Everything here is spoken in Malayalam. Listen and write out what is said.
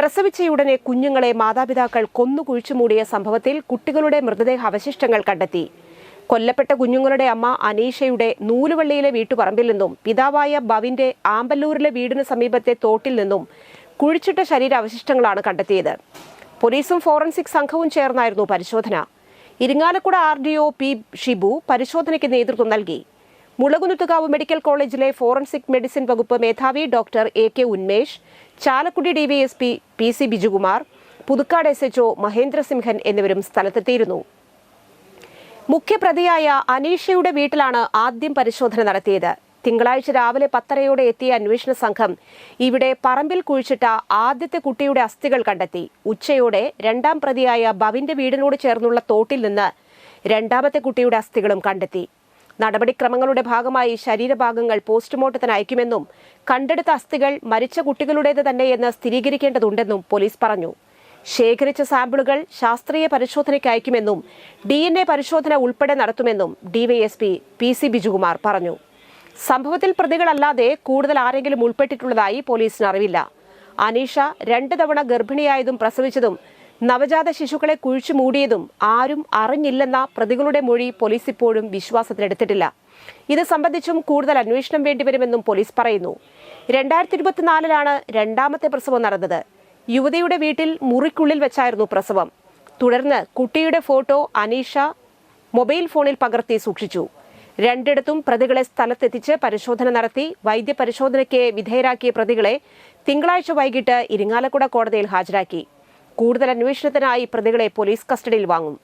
പ്രസവിച്ചയുടനെ കുഞ്ഞുങ്ങളെ മാതാപിതാക്കൾ കൊന്നുകുഴിച്ചുമൂടിയ സംഭവത്തിൽ കുട്ടികളുടെ മൃതദേഹ അവശിഷ്ടങ്ങൾ കണ്ടെത്തി. കൊല്ലപ്പെട്ട കുഞ്ഞുങ്ങളുടെ അമ്മ അനീഷയുടെ നൂലുവള്ളിയിലെ വീട്ടുപറമ്പിൽ നിന്നും പിതാവായ ബവിന്റെ ആമ്പല്ലൂരിലെ വീടിന് സമീപത്തെ തോട്ടിൽ നിന്നും കുഴിച്ചിട്ട ശരീരാവശിഷ്ടങ്ങളാണ് കണ്ടെത്തിയത്. പോലീസും ഫോറൻസിക് സംഘവും ചേർന്നായിരുന്നു പരിശോധന. Irinjalakuda RDO P. ഷിബു പരിശോധനയ്ക്ക് നേതൃത്വം നൽകി. മുളകുന്നുത്തുകാവ് മെഡിക്കൽ കോളേജിലെ ഫോറൻസിക് മെഡിസിൻ വകുപ്പ് മേധാവി doctor AK Unmesh, Chalakudy DYSP PC Bijukumar, Puthukkad SHO Mahendrasimhan എന്നിവരും സ്ഥലത്തെത്തിയിരുന്നു. മുഖ്യപ്രതിയായ അനീഷയുടെ വീട്ടിലാണ് ആദ്യം പരിശോധന നടത്തിയത്. തിങ്കളാഴ്ച രാവിലെ 10:30 എത്തിയ അന്വേഷണ സംഘം ഇവിടെ പറമ്പിൽ കുഴിച്ചിട്ട ആദ്യത്തെ കുട്ടിയുടെ അസ്ഥികൾ കണ്ടെത്തി. ഉച്ചയോടെ രണ്ടാം പ്രതിയായ ബവിന്റെ വീടിനോട് ചേർന്നുള്ള തോട്ടിൽ നിന്ന് രണ്ടാമത്തെ കുട്ടിയുടെ അസ്ഥികളും കണ്ടെത്തി. നടപടിക്രമങ്ങളുടെ ഭാഗമായി ശരീരഭാഗങ്ങൾ പോസ്റ്റ്മോർട്ടത്തിന് അയക്കുമെന്നും കണ്ടെടുത്ത അസ്ഥികൾ മരിച്ച കുട്ടികളുടേത് തന്നെയെന്ന് സ്ഥിരീകരിക്കേണ്ടതുണ്ടെന്നും പോലീസ് പറഞ്ഞു. ശേഖരിച്ച സാമ്പിളുകൾ ശാസ്ത്രീയ പരിശോധനയ്ക്ക് അയക്കുമെന്നും DNA പരിശോധന ഉൾപ്പെടെ നടത്തുമെന്നും DYSP PC ബിജുകുമാർ പറഞ്ഞു. സംഭവത്തിൽ പ്രതികളല്ലാതെ കൂടുതൽ ആരെങ്കിലും ഉൾപ്പെട്ടിട്ടുള്ളതായി പോലീസിന് അറിവില്ല. അനീഷ 2 തവണ ഗർഭിണിയായതും പ്രസവിച്ചതും നവജാത ശിശുക്കളെ കുഴിച്ചു മൂടിയതും ആരും അറിഞ്ഞില്ലെന്ന പ്രതികളുടെ മൊഴി പോലീസ് ഇപ്പോഴും വിശ്വാസത്തിലെടുത്തിട്ടില്ല. ഇത് സംബന്ധിച്ചും കൂടുതൽ അന്വേഷണം വേണ്ടിവരുമെന്നും പോലീസ് പറയുന്നു. 2024 രണ്ടാമത്തെ പ്രസവം നടന്നത്. യുവതിയുടെ വീട്ടിൽ മുറിക്കുള്ളിൽ വെച്ചായിരുന്നു പ്രസവം. തുടർന്ന് കുട്ടിയുടെ ഫോട്ടോ അനീഷ മൊബൈൽ ഫോണിൽ പകർത്തി സൂക്ഷിച്ചു. രണ്ടിടത്തും പ്രതികളെ സ്ഥലത്തെത്തിച്ച് പരിശോധന നടത്തി. വൈദ്യപരിശോധനയ്ക്ക് വിധേയരാക്കിയ പ്രതികളെ തിങ്കളാഴ്ച വൈകിട്ട് ഇരിങ്ങാലക്കുട കോടതിയിൽ ഹാജരാക്കി. കൂടുതൽ അന്വേഷണത്തിനായി പ്രതികളെ പോലീസ് കസ്റ്റഡിയിൽ വാങ്ങും.